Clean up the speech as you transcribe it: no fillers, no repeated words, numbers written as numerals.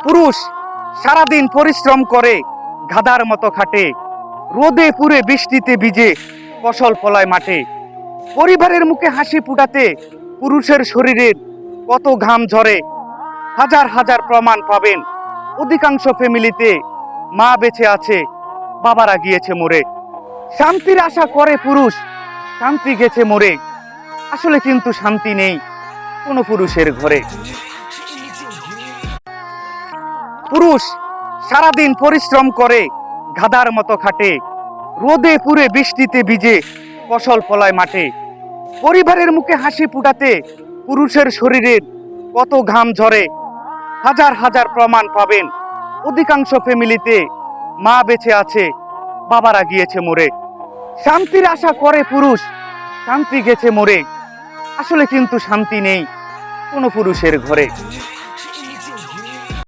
পুরুষ সারাদিন পরিশ্রম করে গাধার মতো খাটে, রোদে পুড়ে বৃষ্টিতে ভিজে ফসল ফলায় মাঠে। পরিবারের মুখে হাসি ফুটাতে পুরুষের শরীরের কত ঘাম ঝরে। হাজার হাজার প্রমাণ পাবেন, অধিকাংশ ফ্যামিলিতে মা বেঁচে আছে, বাবারা গিয়েছে মরে। শান্তির আশা করে পুরুষ, শান্তি গেছে মরে। আসলে কিন্তু শান্তি নেই কোনো পুরুষের ঘরে। পুরুষ সারাদিন পরিশ্রম করে গাধার মতো খাটে, রোদে পুড়ে বৃষ্টিতে ভিজে ফসল ফলায় মাঠে। পরিবারের মুখে হাসি ফুটাতে পুরুষের শরীরের কত ঘাম ঝরে। হাজার হাজার প্রমাণ পাবেন, অধিকাংশ ফ্যামিলিতে মা বেঁচে আছে, বাবারা গিয়েছে মরে। শান্তির আশা করে পুরুষ, শান্তি গেছে মরে। আসলে কিন্তু শান্তি নেই কোনো পুরুষের ঘরে।